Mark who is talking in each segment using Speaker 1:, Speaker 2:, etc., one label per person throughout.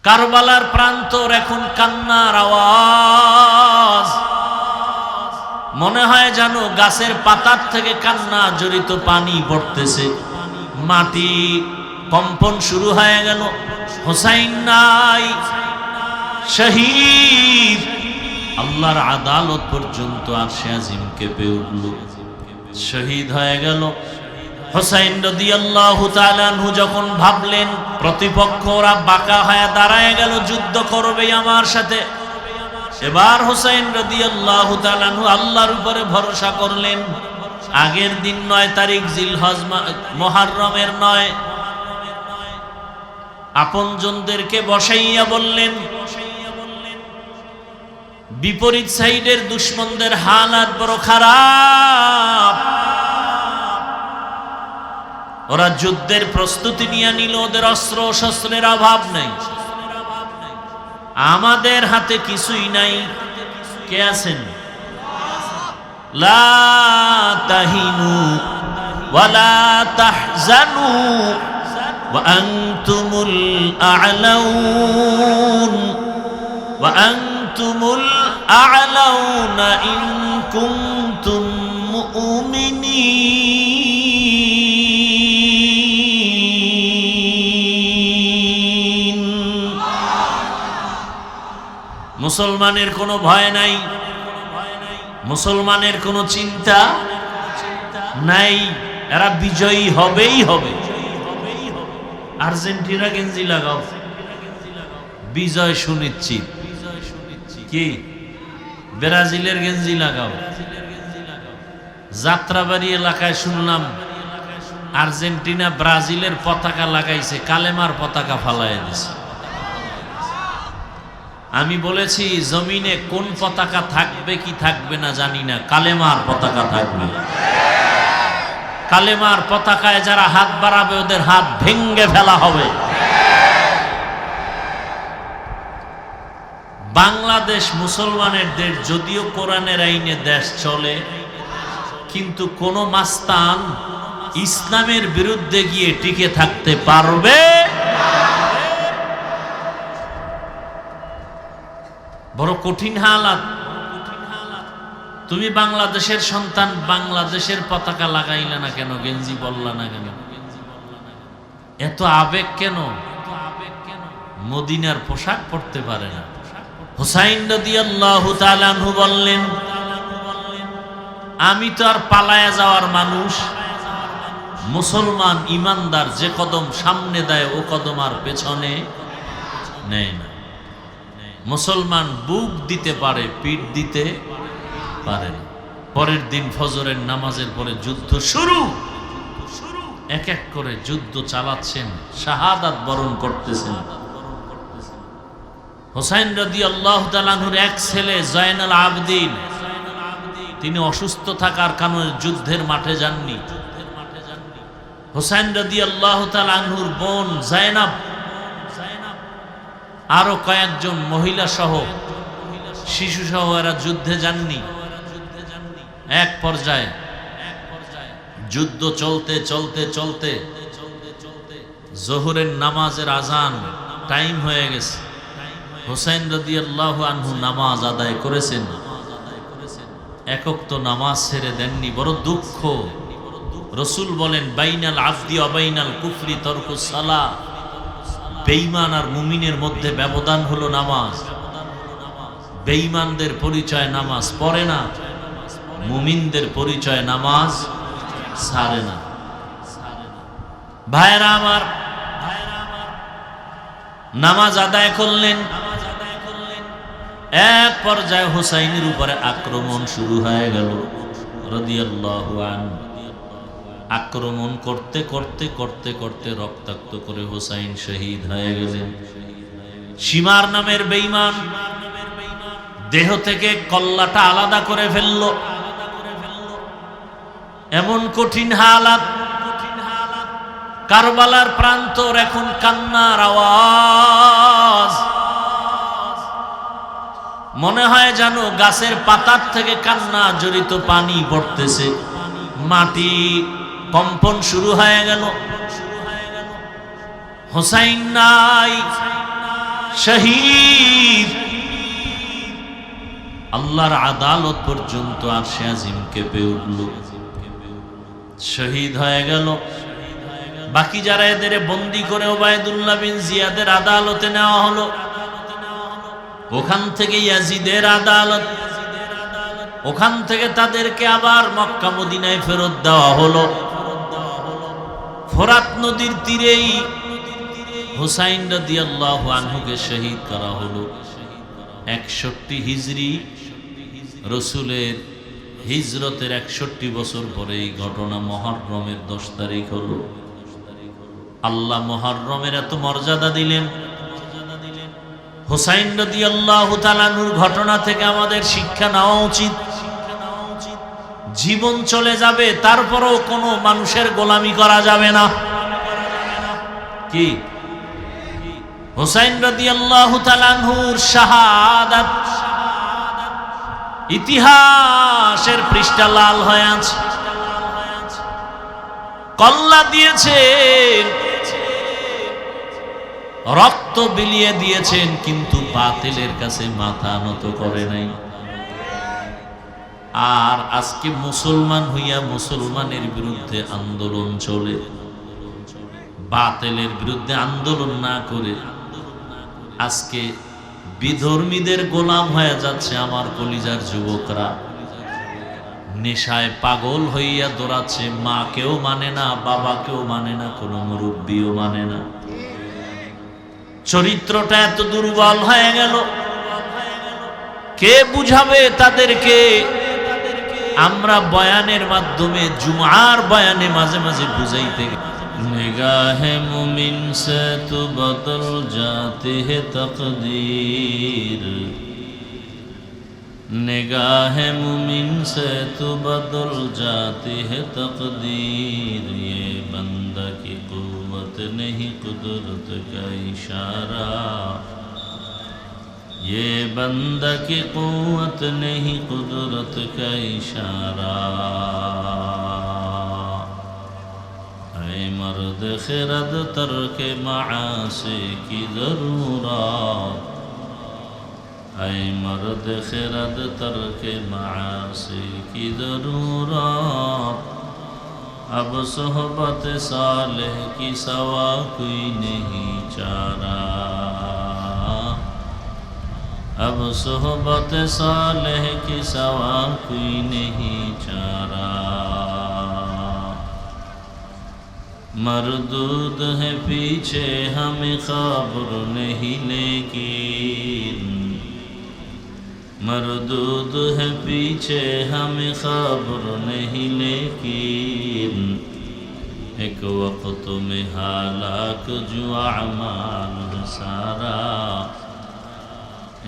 Speaker 1: কারবালার প্রান্তর এখন কান্নার আওয়াজ, মনে হয় যেন গাছের পাতার থেকে কান্না জড়িত পানি পড়তেছে। মাটি কম্পন শুরু হয়ে গেল। হোসাইন নাই, শহীদ। আল্লাহর আদালত পর্যন্ত আরশে আজিম কেঁপে উঠল, শহীদ হয়ে গেল। হোসাইন রাদিয়াল্লাহু তাআলা আনহু যখন ভাবলেন প্রতিপক্ষরা বাঁকা হয়ে দাঁড়ায় গেল, যুদ্ধ করবে আমার সাথে, এবার হোসাইন রাদিয়াল্লাহু তাআলা আনহু আল্লাহর উপরে ভরসা করলেন। আগের দিন 9 তারিখ জিলহজ মুহররমের 9, আপনজনদেরকে বসাইয়া বললেন, বিপরীত সাইডের দুশমনদের হালাত বড় খারাপ, ওরা যুদ্ধের প্রস্তুতি নিয়ে নিল, ওদের অস্ত্র শস্ত্রের অভাব নেই, আমাদের হাতে কিছুই নাই। কে আছেন? লা তাহিনু ওয়ালা তাহজানু ওয়া আনতুমুল আ'লাউন ওয়া আনতুমুল আ'লাউনা ইন কুনতুম মুমিনিন। মুসলমানের কোনো ভয় নাই, মুসলমানের কোনো চিন্তা নাই, এরা বিজয়ী হবেই হবে। আর্জেন্টিনা গেঞ্জি লাগাও, বিজয় সুনিশ্চিত। কি ব্রাজিলের গেঞ্জি লাগাও। যাত্রাবাড়ি এলাকায় শুনলাম আর্জেন্টিনা ব্রাজিলের পতাকা লাগাইছে, কালেমার পতাকা ফালাইয়া দিছে। আমি বলেছি জমিনে কোন পতাকা থাকবে কি থাকবে না জানি না, কালেমার পতাকা থাকবে। কালেমার পতাকায় যারা হাত বাড়াবে ওদের হাত ভেঙ্গে ফেলা হবে। বাংলাদেশ মুসলমানের দেশ, যদিও কোরআনের আইনে দেশ চলে, কিন্তু কোন মাস্তান ইসলামের বিরুদ্ধে গিয়ে টিকে থাকতে পারবে? বড় কঠিন হালাত। তুমি বাংলাদেশের সন্তান, বাংলাদেশের পতাকা লাগাইলে না কেন, গেঞ্জি বললা না কেন, এত আবেগ কেন? মদিনার পোশাক পরতে পারে না। হুসাইন রাদিয়াল্লাহু তাআলা আনহু বললেন, আমি তো আর পালায়া যাওয়ার মানুষ, মুসলমান ইমানদার যে কদম সামনে দেয় ও কদম আর পেছনে নেয় না। মুসলমান বুক দিতে পারে, পিঠ দিতে পারে না। পরের দিন ফজরের নামাজের পরে যুদ্ধ শুরু। এক এক করে যুদ্ধ চালাচ্ছেন, শাহাদাত বরণ করতেছেন। হোসাইন রাদিয়াল্লাহু তাআলা আনহুর এক ছেলে জয়নুল আবেদিন, তিনি অসুস্থ থাকার কারণে যুদ্ধের মাঠে যাননি। হোসাইন রাদিয়াল্লাহু তাআলা আনহুর বোন জায়নাব, আরো কয়েকজন মহিলা সহ, শিশু সহ এরা যুদ্ধে যাননি। এক পর্যায়ে যুদ্ধ চলতে চলতে চলতে জোহরের নামাজের আজান টাইম হয়ে গেছে। হোসাইন রাদিয়াল্লাহু আনহু নামাজ আদায় করেছেন, একক তো নামাজ ছেড়ে দেননি। বড় দুঃখ। রসুল বলেন, বাইনাল আবদি ওয়া বাইনাল কুফরি তরকুস সালাহ, বেঈমান আর মুমিনের মধ্যে ব্যবধান হলো নামাজ। বেঈমানদের পরিচয় নামাজ পড়ে না, মুমিনদের পরিচয় নামাজ ছাড়ে না। ভাইরা আমার, নামাজ আদায় করলেন। এক পর্যায়ে হুসাইনের উপরে আক্রমণ শুরু হয়ে গেল রাদিয়াল্লাহু আনহু। আক্রমণ করতে করতে করতে করতে রক্তাক্ত করে হুসাইন শহীদ হয়ে গেলেন। সীমার নামের বেঈমান দেহ থেকে কল্লাটা আলাদা করে ফেলল। এমন কঠিন হালাত। কারবালার প্রান্তর এখন কান্নার আওয়াজ, মনে হয় যেন গাছের পাতার থেকে কান্না জড়িত পানি পড়তেছে। মাটি কম্পন শুরু হয়ে গেল। হোসাইন নাই, শহীদ। আল্লাহর আদালত পর্যন্ত আরশে আজিম কেঁপে উঠল, শহীদ হয়ে গেল। বাকি যারা এদের বন্দি করে ওবায়দুল্লাহ বিন জিয়াদের আদালতে নেওয়া হলো, ওখান থেকে ইয়াজিদের আদালত, ওখান থেকে তাদেরকে আবার মক্কা মদিনায় ফেরত দেওয়া হলো। ফোরাত নদীর তীরেই হুসাইন রাদিয়াল্লাহু আনহুকে শহীদ করা হলো। 61 হিজরি, রসুলের হিজরতের 61 বছর পরে এই ঘটনা। মুহররমের 10 তারিখ হলো। আল্লাহ মুহররমের এত মর্যাদা দিলেন। হুসাইন রাদিয়াল্লাহু তাআলা আনহুর ঘটনা থেকে আমাদের শিক্ষা নেওয়া উচিত। জীবন চলে যাবে, তারপরেও কোনো মানুষের গোলামি করা যাবে না। কি হুসাইন রাদিয়াল্লাহু তাআলা আনহুর শাহাদাত ইতিহাসের পৃষ্ঠা লাল হয়ে আছে। কল্লা দিয়েছেন, রক্ত বিলিয়ে দিয়েছেন, কিন্তু বাতিলের কাছে মাথা নত করে নাই। আর আজকে মুসলমান হইয়া মুসলমানের বিরুদ্ধে আন্দোলন চলে, বাতিলের বিরুদ্ধে আন্দোলন না করে আজকে বিধর্মীদের গোলাম হয়ে যাচ্ছে আমার কলিজার যুবকরা। নেশায় পাগল হইয়া দৌড়াচ্ছে, মাকেও মানে না, বাবাকেও মানে না, কোনো মুরব্বিও মানে না। চরিত্রটা এত দুর্বল হয়ে গেল, কে বুঝাবে তাদেরকে? আমরা বয়ানের মাধ্যমে, জুমার বয়ানে মাঝে মাঝে বুঝাইতে निगाहे मुमिन से तो बदल जाती है तकदीर, निगाहे मुमिन से तो बदल जाती है तकदीर, ये बंदा की कुव्वत नहीं कुदरत का इशारा, ये बंदा की कुव्वत नहीं कुदरत का इशारा। मर्द खिरद तर्क मासी की ज़रूरत, ऐ मर्द खिरद तर्क मासी की ज़रूरत, अब सोहबत सालेह की सवा कोई नहीं चारा, अब सोहबत सालेह की सवा कोई नहीं चारा। मरदूद है पीछे हमें खबर नहीं लेकिन, मरदूद है पीछे हमें खबर नहीं लेकिन, एक वक्त में हालाक जो अमाल सारा,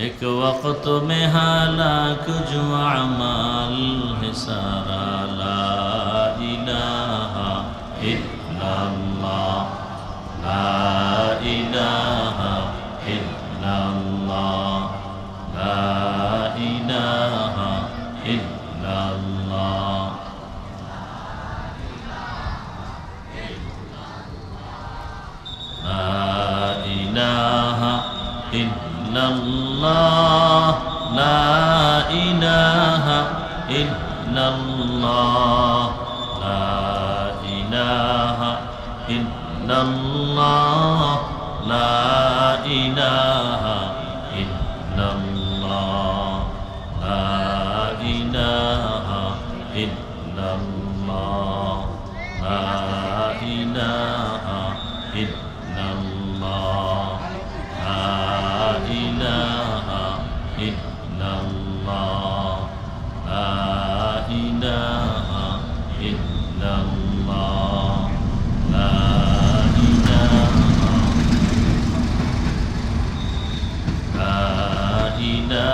Speaker 1: एक वक्त में हालाक जो अमाल है सारा। ला इलाहा इल्लल्लाह, ला इलाहा इल्लल्लाह, ला इलाहा इल्लल्लाह, ला इलाहा इल्लल्लाह, ला इलाहा इल्लल्लाह, ला इलाहा इल्लल्लाह, ला इलाहा इल्लल्लाह, ला इलाहा इल्लल्लाह, ला इलाहा इल्लल्लाह, ला इलाहा इल्लल्लाह, ला इलाहा इल्लल्लाह, ला इलाहा इल्लल्लाह, ला इलाहा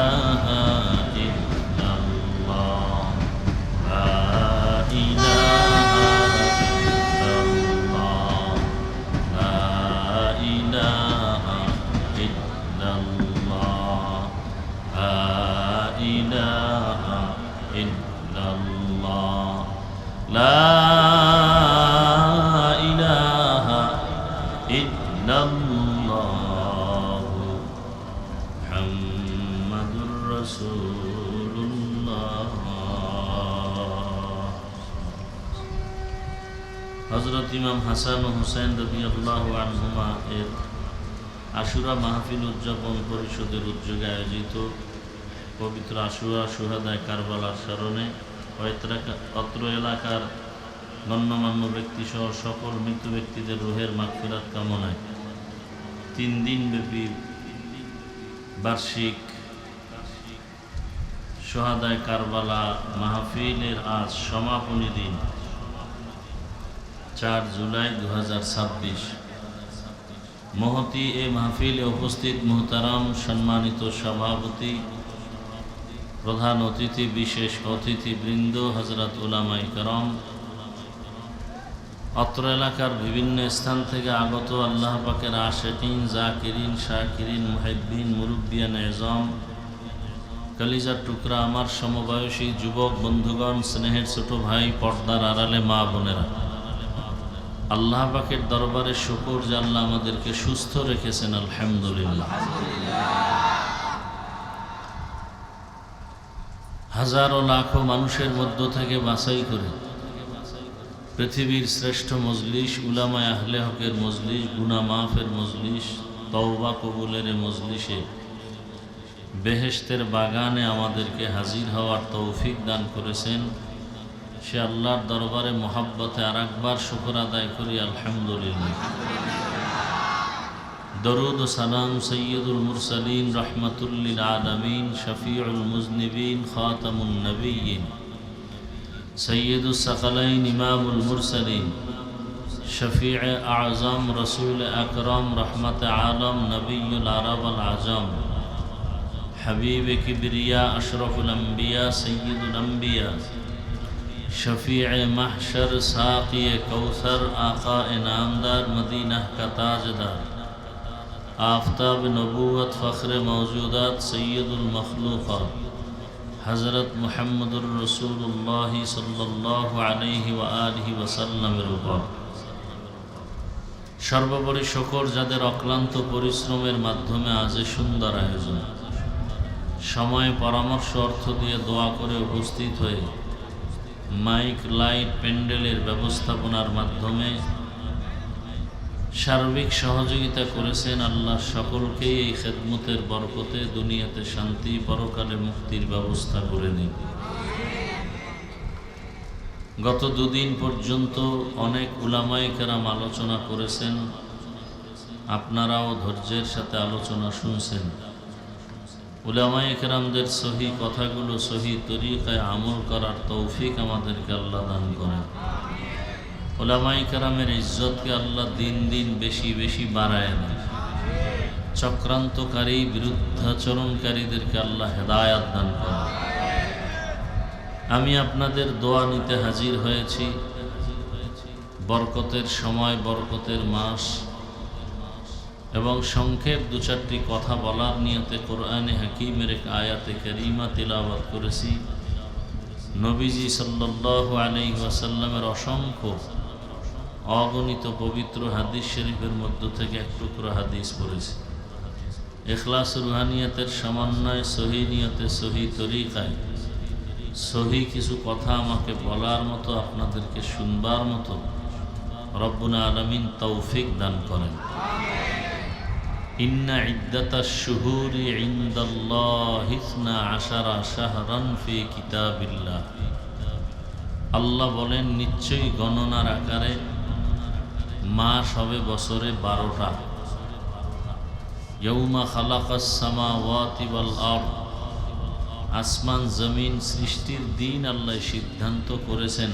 Speaker 1: इल्लल्लाह, ला इलाहा इल्लल्लाह, ला इलाहा इल्लल्लाह, ला इलाहा इल्लल्लाह রাসূলুল্লাহ। হযরত ইমাম হাসান ও হুসাইন রাদিয়াল্লাহু আনহুমা এর আশুরা মাহফিল উদযাপন পরিষদের উদ্যোগে আয়োজিত পবিত্র আশুরা শুহাদায়ে কারবালার স্মরণে অত্র এলাকার গণ্যমান্য ব্যক্তিসহ সকল মৃত ব্যক্তিদের রুহের মাগফিরাত কামনায় 3 দিনব্যাপী বার্ষিক শুহাদায়ে কারবালা মাহফিলের আজ সমাপনী দিন 4 জুলাই 2026। মহতি এ মাহফিলে উপস্থিত মুহতারাম সম্মানিত সভাপতি, প্রধান অতিথি, বিশেষ অতিথিবৃন্দ, হযরত উলামায়ে কেরাম, অত্র এলাকার বিভিন্ন স্থান থেকে আগত আল্লাহ পাকের আশিকিন, জাকিরিন, শাকিরিন, মুহিব্বিন, মুরব্বিয়ান এজম, কলিজার টুকরা আমার সমবয়সী যুবক বন্ধুগণ, স্নেহের ছোট ভাই, পর্দার আড়ালে মা বোনেরা, আল্লাহ পাকের দরবারে শুকর যে আল্লাহ আমাদেরকে সুস্থ রেখেছেন, আলহামদুলিল্লাহ। হাজারো লাখো মানুষের মধ্য থেকে বাছাই করে পৃথিবীর শ্রেষ্ঠ মজলিস, উলামায়ে আহলে হকের মজলিস, গুনাহ মাফের মজলিস, তওবা কবুলের মজলিসে বেহেশতের বাগানে আমাদেরকে হাজির হওয়ার তৌফিক দান করেছেন। সে আল্লাহর দরবারে মোহাব্বতে আরেকবার শুকর আদায় করি, আলহামদুলিল্লাহ। দরুদ ও সালাম সৈয়দুল মুরসালিন, রাহমাতুল লিল আলামিন, শফিউল মুজনিবিন, খাতামুন নবিয়্যিন, সৈয়দুস সাকালাইন, ইমামুল মুরসালিন, শফিউ আযম, রাসূল আকরাম, রহমতে আলম, নবিয়ুল আরব আল আজম, হাবিব কিবরিয়া, আশরাফুল আম্বিয়া, সৈয়দুল আম্বিয়া, शफीअ महशर, साक़ी कौसर, आका नामदार, मदीना का ताजदार, आफ्ताब नबूवत, फ़ख्र मौजूदात, सैयदुल मखलूक़ात, हज़रत मुहम्मदुर रसूलुल्लाह सल्लल्लाहु अलैहि व आलिहि वसल्लमेর উপর সর্বোপরি শুকর যাদের অক্লান্ত পরিশ্রমের মাধ্যমে আজ সুন্দর আয়োজন, সময়, পরামর্শ, অর্থ দিয়ে দোয়া করে উপস্থিত হয়ে মাইক, লাইট, প্যান্ডেলের ব্যবস্থাপনার মাধ্যমে সার্বিক সহযোগিতা করেছেন। আল্লাহ সকলকেই এই খেদমতের বরকতে দুনিয়াতে শান্তি, পরকালে মুক্তির ব্যবস্থা করে দিন। গত 2 দিন পর্যন্ত অনেক উলামায়ে কেরাম আলোচনা করেছেন, আপনারাও ধৈর্যের সাথে আলোচনা শুনছেন। উলামায়ে কেরামদের সহি কথাগুলো সহি তরিকায় আমল করার তৌফিক আমাদেরকে আল্লাহ দান করেন। উলামায়ে কেরামের ইজ্জতকে আল্লাহ দিন দিন বেশি বেশি বাড়ায় দেন। চক্রান্তকারী, বিরুদ্ধাচরণকারীদেরকে আল্লাহ হেদায়াত দান করেন। আমি আপনাদের দোয়া নিতে হাজির হয়েছি। বরকতের সময়, বরকতের মাস এবং সংক্ষেপ 2-4টি কথা বলার নিয়তে কোরআনে হাকিমের এক আয়াতে কারিমা তিলাওয়াত করেছি। নবীজি সাল্লাল্লাহু আলাইহি ওয়াসাল্লামের অসংখ্য অগণিত পবিত্র হাদিস শরীফের মধ্য থেকে এক টুকরো হাদিস পড়েছি। ইখলাস রুহানিয়াতের সমন্বয়ে সহি নিয়তে, সহি তরিকায় সহি কিছু কথা আমাকে বলার মতো, আপনাদেরকে শুনবার মতো রব্বুল আলামিন তৌফিক দান করেন। ইন্না ইদ্দাতাশ শুহুরি ইনদাল্লাহি 12 শাহরান ফি কিতাবিল্লাহ। আল্লাহ বলেন, নিশ্চয়ই গণনার আকারে মাস হবে বছরে 12টা। ইয়াউমা খালাকাস সামাওয়াতি ওয়াল আরদ, আসমান জমিন সৃষ্টির দিন আল্লাহ সিদ্ধান্ত করেছেন।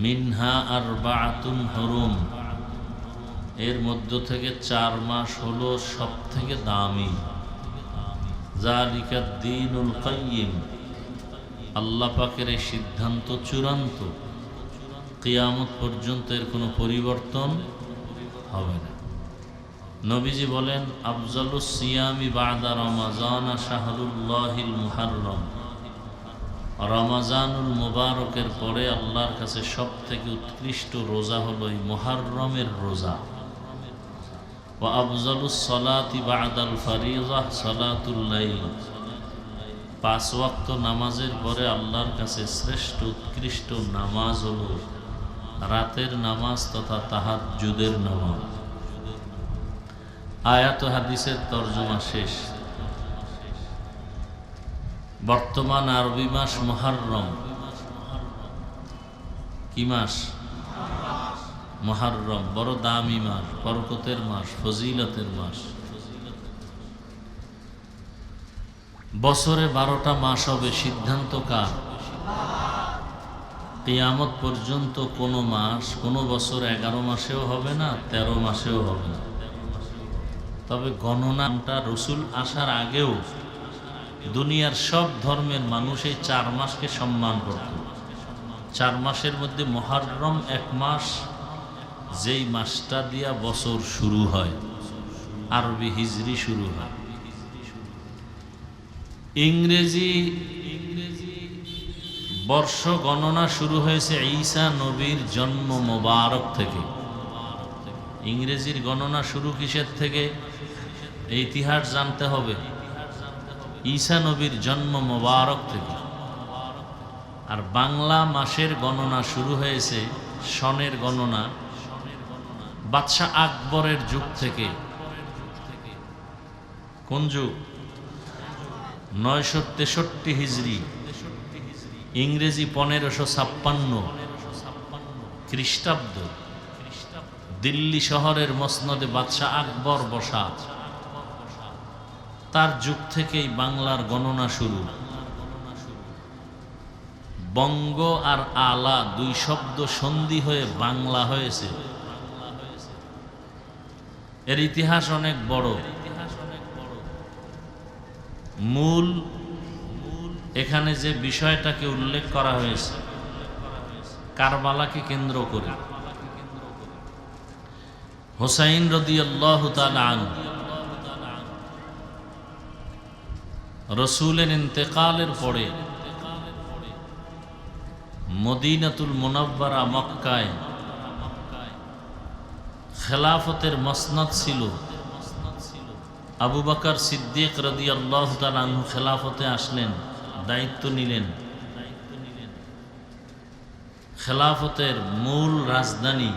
Speaker 1: মিনহা আরবাআতুন হুরুম, এর মধ্য থেকে 4 মাস হলো সব থেকে দামি। যালিকা দ্বীনুল কাইয়িম, আল্লাহ পাকের এই সিদ্ধান্ত চূড়ান্ত, কিয়ামত পর্যন্ত এর কোনো পরিবর্তন হবে না। নবীজি বলেন, আফজালুস সিয়ামি বাদা রমাজান শাহরুল্লাহিল মুহাররম, রমাজানুল মুবারকের পরে আল্লাহর কাছে সব থেকে উৎকৃষ্ট রোজা হলো এই মুহাররমের রোজা। ওয়া আফজালুস সালাতি বাদাল ফারিযা সালাতুল লাইল, 5 ওয়াক্ত নামাজের পরে আল্লাহর কাছে শ্রেষ্ঠ উৎকৃষ্ট নামাজ হলো রাতের নামাজ তথা তাহাজ্জুদের নামাজ। আয়াত ও হাদিসের তরজমা শেষ। বর্তমান আরবি মাস মুহররম। কি মাস? মুহররম। বড় দামি মাস, বরকতের মাস, ফজিলতের মাস। বছরে 12টা মাস হবে, সিদ্ধান্ত কার? কিয়ামত পর্যন্ত কোনো মাস কোনো বছর 11 মাসেও হবে না, 13 মাসেও হবে না। তবে গণনাটা রসুল আসার আগেও দুনিয়ার সব ধর্মের মানুষ এই 4 মাসকে সম্মান করত। 4 মাসের মধ্যে মুহররম 1 মাস, যেই মাসটা দিয়া বছর শুরু হয়, আরবি হিজরি শুরু হয়। ইংরেজি বর্ষ গণনা শুরু হয়েছে ঈসা নবীর জন্ম মোবারক থেকে। ইংরেজির গণনা শুরু কিসের থেকে? ইতিহাস জানতে হবে। ঈসা নবীর জন্ম মোবারক থেকে। আর বাংলা মাসের গণনা শুরু হয়েছে, সনের গণনা বাদশাহ আকবরের যুগ থেকে। কোন যুগ? 963 হিজরি, ইংরেজি 1556 খ্রিস্টাব্দ। দিল্লি শহরের মসনদে বাদশাহ আকবর বসা, তার যুগ থেকেই বাংলার গণনা শুরু। বঙ্গ আর আলা 2 শব্দ সন্ধি হয়ে বাংলা হয়েছে। এর ইতিহাস অনেক বড়। মূল এখানে যে বিষয়টাকে উল্লেখ করা হয়েছে, কারবালাকে কেন্দ্র করে। হুসাইন রাদিয়াল্লাহু তাআলা আনহু রসুলের ইন্তেকালের পরে মদিনাতুল মুনাওয়ারা মক্কায় খেলাফতের মসনদ ছিল। আবু বকর সিদ্দিক রাদিয়াল্লাহু তাআলা আনহু খেলাফতে আসলেন, দায়িত্ব নিলেন। খেলাফতের মূল রাজধানী,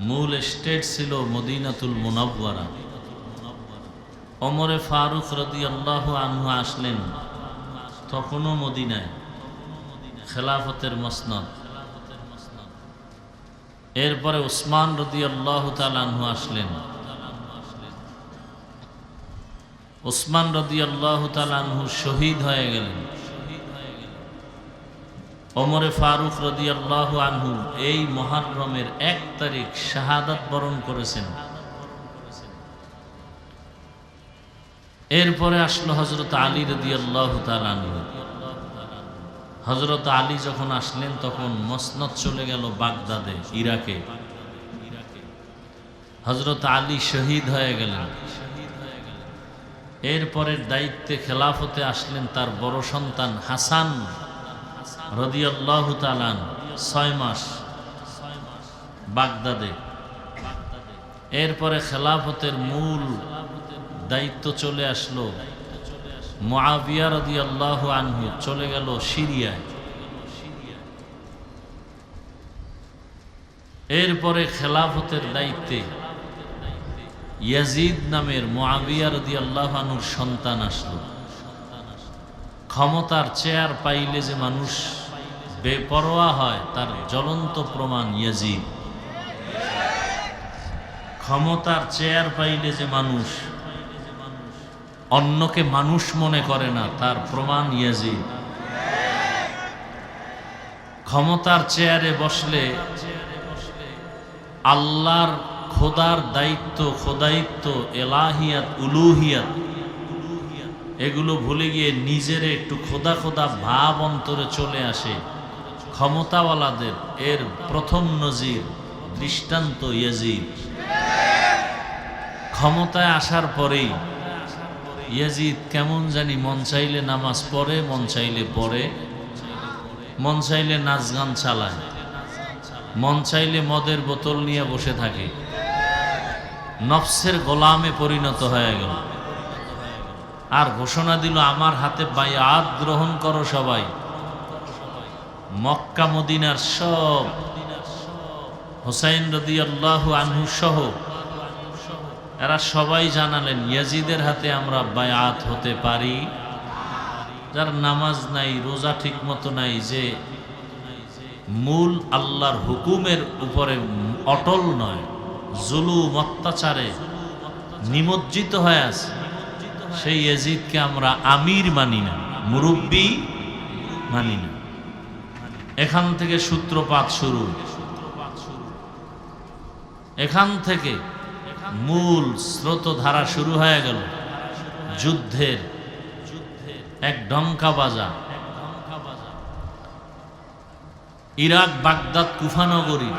Speaker 1: মূল স্টেট ছিল মদিনাতুল মুনাওয়ারা। ওমরে ফারুক রাদিয়াল্লাহু আনহু আসলেন, তখনও মদিনায়, খেলাফতের মসনদ। এরপরে উসমান রাদিয়াল্লাহু তাআলা আনহু আসলেন। উসমান রাদিয়াল্লাহু তাআলা আনহু শহীদ হয়ে গেলেন। ওমরে ফারুক রাদিয়াল্লাহু আনহু এই মুহররমের 1 তারিখ শাহাদাত বরণ করেছেন। এরপরে আসলো হযরত আলী রাদিয়াল্লাহু তাআলা আনহু। হযরত আলী যখন আসলেন তখন মসনদ চলে গেল বাগদাদে, ইরাকে। হযরত আলী শহীদ হয়ে গেলেন। এরপরের দায়িত্বে খেলাফতে আসলেন তার বড় সন্তান হাসান রাদিয়াল্লাহু তাআলা, 6 মাস বাগদাদে। এরপরে খেলাফতের মূল দায়িত্ব চলে আসলো মুআবিয়া রাদিয়াল্লাহু আনহু, চলে গেল সিরিয়ায়। এরপরে খেলাফতের দায়িত্বে ইয়াজিদ নামের মুআবিয়া রাদিয়াল্লাহু আনহুর সন্তান আসলো। ক্ষমতার চেয়ার পাইলে যে মানুষ বেপরোয়া হয় তার জ্বলন্ত প্রমাণ ইয়াজিদ। ক্ষমতার চেয়ার পাইলে যে মানুষ অন্যকে মানুষ মনে করে না তার প্রমাণ ইয়াজিদ। ক্ষমতার চেয়ারে বসলে আল্লাহর খোদার দায়িত্ব, খোদায়িত্ব, এলাহিয়াত, উলুহিয়াত এগুলো ভুলে গিয়ে নিজের একটু খোদা খোদা ভাব অন্তরে চলে আসে ক্ষমতাওয়ালাদের। এর প্রথম নজির, দৃষ্টান্ত ইয়াজিদ। ক্ষমতায় আসার পরেই ইয়াজিদ কেমন জানি মন চাইলে নামাজ পড়ে, মন চাইলে পড়ে, মন চাইলে নাচ গান চালায়, মন চাইলে মদের বোতল নিয়ে বসে থাকে। নফসের গোলামে পরিণত হয়ে গেল। আর ঘোষণা দিল আমার হাতে বায়াত গ্রহণ করো সবাই। মক্কা মদিনার সব হুসাইন রাদিয়াল্লাহু আনহু সহ এরা সবাই জানালেন ইয়াজিদের হাতে আমরা বায়াত হতে পারি। যার নামাজ নাই, রোজা ঠিক মতো নাই, যে মূল আল্লাহর হুকুমের উপরে অটল নয়, জুলুম অত্যাচারে নিমজ্জিত হয়ে আছে, সেই ইয়াজিদকে আমরা আমির মানি না, মুরব্বি মানি না। এখান থেকে সূত্রপাত শুরু, এখান থেকে মূল স্রোতধারা শুরু হয়ে গেল যুদ্ধের এক ডঙ্কা বাজা। ইরাক বাগদাদ কুফানগরী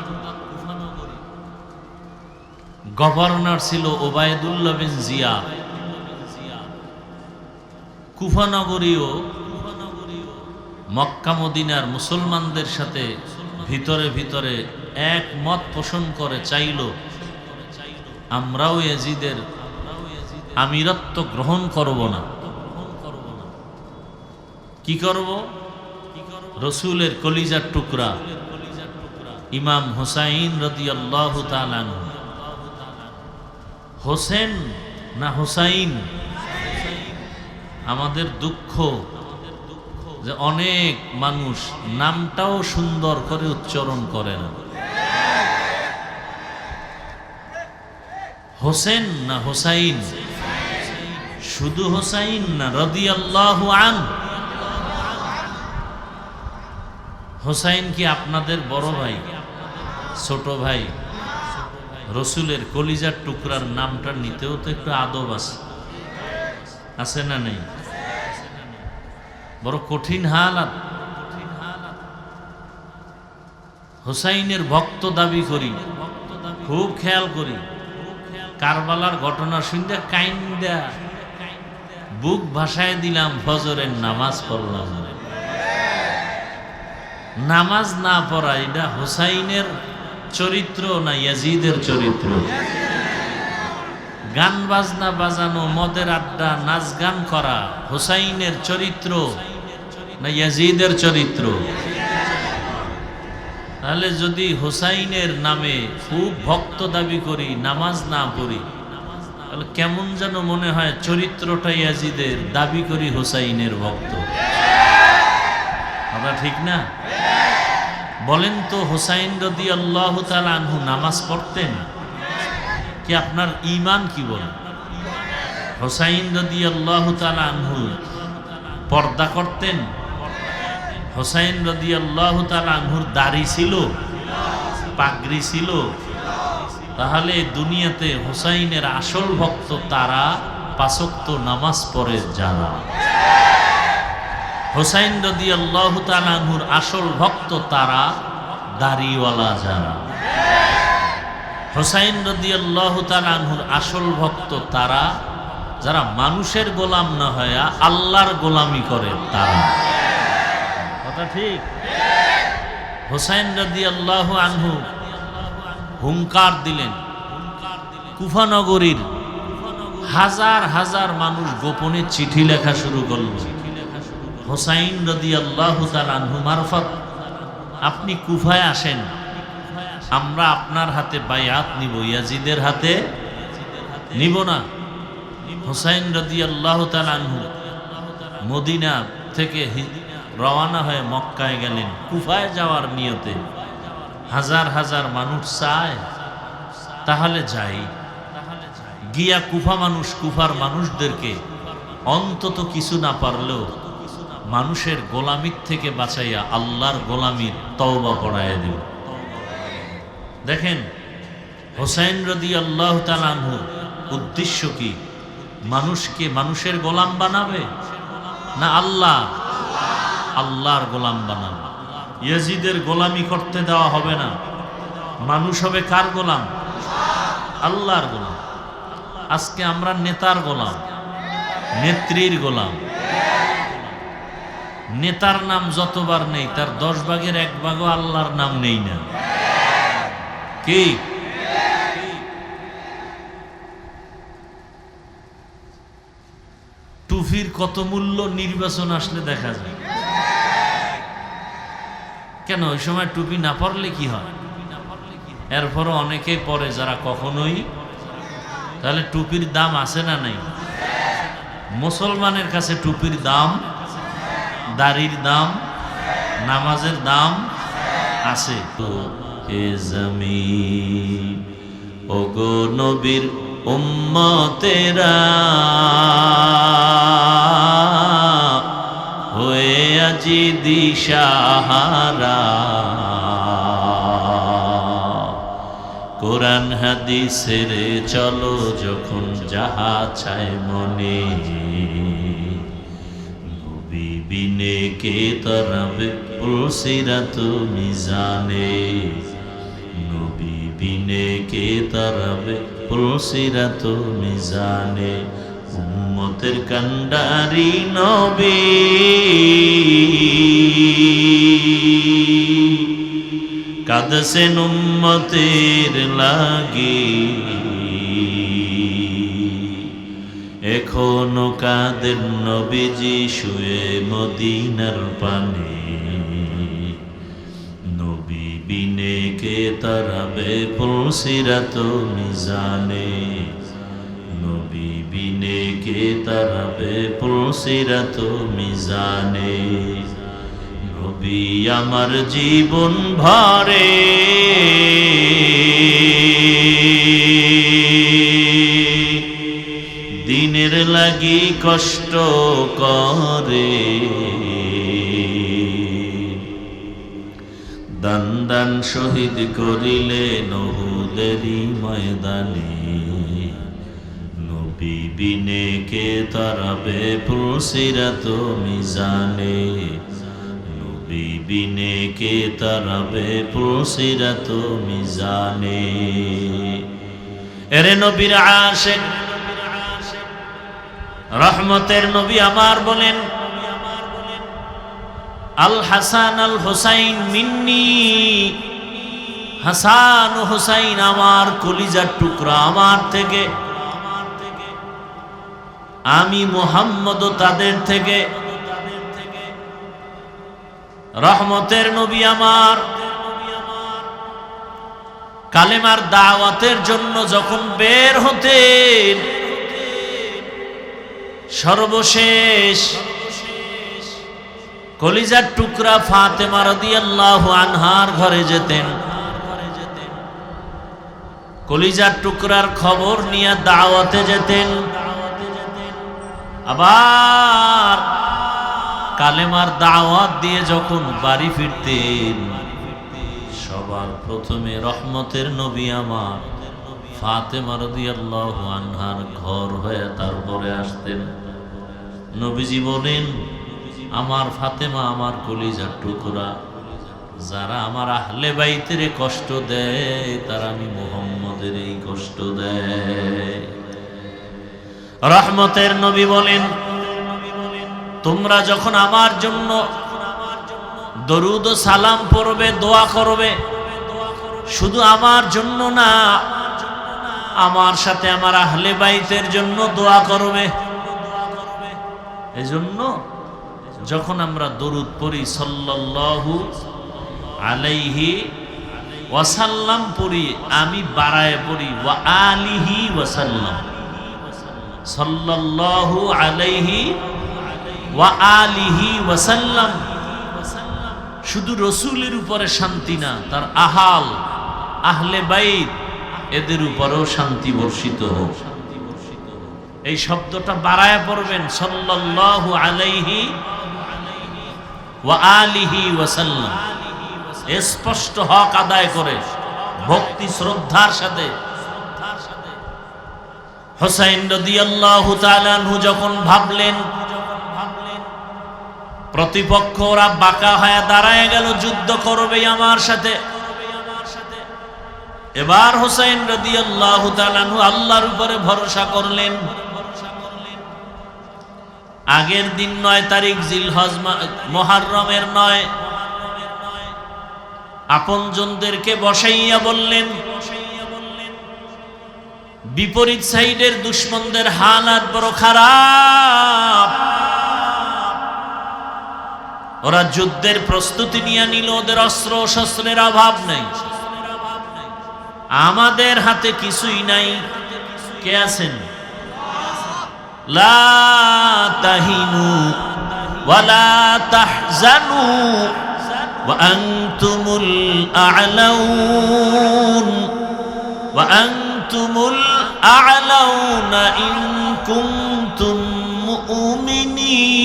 Speaker 1: গভর্নর ছিল ওবায়দুল্লাহ বিন জিয়াদ। কুফানগরীও মক্কা মদিনার মুসলমানদের সাথে ভিতরে ভিতরে এক মত পোষণ করে চাইল আমরাও ইয়াজিদের আমিরত্ব গ্রহণ করব না। কি করব? রসুলের কলিজার টুকরা ইমাম হুসাইন রাদিয়াল্লাহু তাআলা আনহু। হোসেন না হুসাইন? আমাদের দুঃখ যে অনেক মানুষ নামটাও সুন্দর করে উচ্চারণ করে না। হোসেন না হুসাইন? শুধু হুসাইন না রাদিয়াল্লাহু আনহু? হুসাইন কি আপনাদের বড় ভাই, ছোট ভাই? রসুলের কলিজার টুকরার নামটা নিতেও তো একটু আদব আছে, আছে না নেই? বড় কঠিন হালাত। হুসাইনের ভক্ত দাবি করি, খুব খেয়াল করি। কারবালার ঘটনা শুনতে কাইন্দা বুক ভাসায় দিলাম, ফজরের নামাজ পড়লাম। নামাজ না পড়া এটা হুসাইনের চরিত্র না ইয়াজিদের চরিত্র? গান বাজনা বাজানো, মদের আড্ডা, নাচ গান করা হুসাইনের চরিত্র না ইয়াজিদের চরিত্র? তাহলে যদি হুসাইনের নামে খুব ভক্ত দাবি করি, নামাজ না পড়ি, তাহলে কেমন যেন মনে হয় চরিত্রটা ইয়াজিদের, দাবি করি হুসাইনের ভক্ত। কথা ঠিক না? বলেন তো, হুসাইন রাদিয়াল্লাহু তাআলা আনহু নামাজ পড়তেন কি? আপনার ঈমান কি বলে? হুসাইন রাদিয়াল্লাহু তাআলা আনহু পর্দা করতেন? হুসাইন রাদিয়াল্লাহু তাআলা আনহুর দাড়ি ছিল, পাগড়ি ছিল? তাহলে দুনিয়াতে হুসাইনের আসল ভক্ত তারা, পাঁচ ওয়াক্ত নামাজ পড়ে যারা। হুসাইন রাদিয়াল্লাহু তাআলা আনহুর আসল ভক্ত তারা, দাড়িওয়ালা যারা। হুসাইন রাদিয়াল্লাহু তাআলা আনহুর আসল ভক্ত তারা, যারা মানুষের গোলাম না হয়ে আল্লাহর গোলামি করে তারা। কথা ঠিক? হুসাইন রাদিয়াল্লাহু আনহু হুঙ্কার দিলেন, কুফা নগরীর হাজার হাজার মানুষ গোপনে চিঠি লেখা শুরু করল। হুসাইন রাদিয়াল্লাহু তাআলা আনহু মারফত আপনি কুফায় আসেন, আমরা আপনার হাতে বায়াত নিব, ইয়াজিদের হাতে নিব না। হুসাইন রাদিয়াল্লাহু তাআলা আনহু মদিনা থেকে রওনা হয়ে মক্কায় গেলেন কুফায় যাওয়ার নিয়তে। হাজার হাজার মানুষ চায়, তাহলে যাই। গিয়া কুফার মানুষদেরকে অন্তত কিছু না পারলেও মানুষের গোলামির থেকে বাঁচাইয়া আল্লাহর গোলামির তওবা পড়াইয়া দিল। দেখেন হুসাইন রাদিয়াল্লাহু তাআলা আনহু উদ্দেশ্য কি? মানুষকে মানুষের গোলাম বানাবে না আল্লাহর গোলাম বানাবে? ইয়াজিদের গোলামি করতে দেওয়া হবে না। মানুষ হবে কার গোলাম? আল্লাহর গোলাম। আজকে আমরা নেতার গোলাম, নেত্রীর গোলাম। নেতার নাম যতবার নেই তার 10 ভাগের 1 ভাগও আল্লাহর নাম নেই না। কি টুপির কত মূল্য নির্বাচন আসলে দেখা যায়। কেন ওই সময় টুপি না পরলে কি হয়? এরপরও অনেকেই পরে যারা কখনোই। তাহলে টুপির দাম আছে না নাই? মুসলমানের কাছে টুপির দাম, দাড়ির দাম, নামাজের দাম আছে। তো এ জমিন ওগো নবীর উম্মতেরা হয়ে আজি দিশাহারা, কোরআন হাদিসের চলো যখন যাহা চায় মনে, নবী বিনে কে তরাবে পুলসিরাত মিজানে, নবী বিনে কে তরাবে পুলসিরাত মিজানে। উম্মতের কান্ডারি নবী কাঁদছেন উম্মতের লাগি, এখনো কাঁদেন নবীজি শুয়ে মদিনার পানে, নবী বিনে কে তরাবে পুলসিরাত মিজানে, নবী বিনে কে তরাবে পুলসিরাত মিজানে। নবী আমার জীবন ভরে দিনের লাগি কষ্ট করে, দান দান শহীদ করিলেন উহুদেরই ময়দানে, নবী বিনে কে তরাবে পুলসিরাত মিজানে, নবী বিনে কে তরাবে পুলসিরাত মিজানে। এরে নবীর আশিক রহমতের নবী আমার বলেন, আল হাসান আল হুসাইন মিন্নি, হাসান ও হুসাইন আমার কলিজার টুকরা, আমার থেকে, আমি মুহাম্মদ তাদের থেকে। রহমতের নবী আমার কালেমার দাওয়াতের জন্য যখন বের হতেন, সর্বশেষ কলিজার টুকরা ফাতেমা রাদিয়াল্লাহু আনহার ঘরে যেতেন, কলিজার টুকরার খবর নিয়ে দাওয়াতে যেতেন, আবার কালেমার দাওয়াত দিয়ে যখন বাড়ি ফিরতেন, সবার প্রথমে রহমতের নবী আমার ফাতেমা রাদিয়াল্লাহু আনহার ঘর হয়ে তারপরে আসতেন। নবীজি বলেন, আমার ফাতেমা আমার কলিজার টুকরা, যারা আমার আহলে বাইতের কষ্ট দেয় তারা আমি মুহাম্মদের এই কষ্ট দেয়। রহমতের নবী বলেন, তোমরা যখন আমার জন্য দরুদ ও সালাম পড়বে, দোয়া করবে, শুধু আমার জন্য না, আমার সাথে আমার আহলে বাইতের জন্য দোয়া করবে। এজন্য যখন আমরা দরুদ পড়ি সাল্লাল্লাহু আলাইহি ওয়াসাল্লাম পড়ি, আমি বাড়ায় পড়ি ওয়া আলিহি ওয়াসাল্লাম, সাল্লাল্লাহু আলাইহি ওয়া আলিহি ওয়াসাল্লাম। শুধু রসুলের উপরে শান্তি না, তার আহাল আহলে বাইত এদের উপরেও শান্তি বর্ষিত হোক। এই শব্দটা বাড়ায় পড়বেন, সাল্লাল্লাহু আলাইহি ওয়া আলিহি ওয়াসাল্লাম, স্পষ্ট হক আদায় করে ভক্তি শ্রদ্ধার সাথে। হুসাইন রাদিয়াল্লাহু তাআলা আনহু যখন ভাবলেন প্রতিপক্ষ ওরা বাঁকা হয়ে দাঁড়ায় গেল, যুদ্ধ করবে আমার সাথে, এবার হুসাইন রাদিয়াল্লাহু তাআলা আনহু আল্লাহর উপরে ভরসা করলেন। আগের দিন 9 তারিখ জিলহজ মুহররমের 9, আপনজনদেরকে বসাইয়া বললেন, বিপরীত সাইডের দুশমনদের হালাত বড় খারাপ, ওরা যুদ্ধের প্রস্তুতি নিয়ে নিল, ওদের অস্ত্র শস্ত্রের অভাব নেই। আমাদের হাতে কিছুই নাই। কে আছেন? লা তাহিনু ওয়ালা তাহজানু ওয়া আনতুমুল আ'লাউন ওয়া আনতুমুল আ'লাউনা ইন কুনতুম মুমিনিন।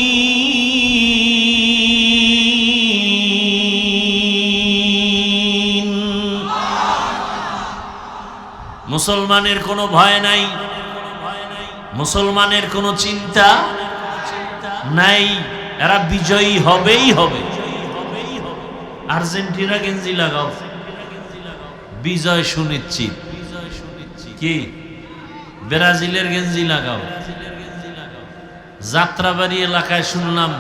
Speaker 1: মুসলমানের কোনো ভয় নাই, মুসলমানের কোনো চিন্তা নাই, এরা বিজয়ী হবেই হবে। আর্জেন্টিনা গেঞ্জি লাগাও, বিজয় সুনিশ্চিত। কি ব্রাজিলের গেঞ্জি লাগাও। যাত্রাবাড়ি এলাকায় শুনলাম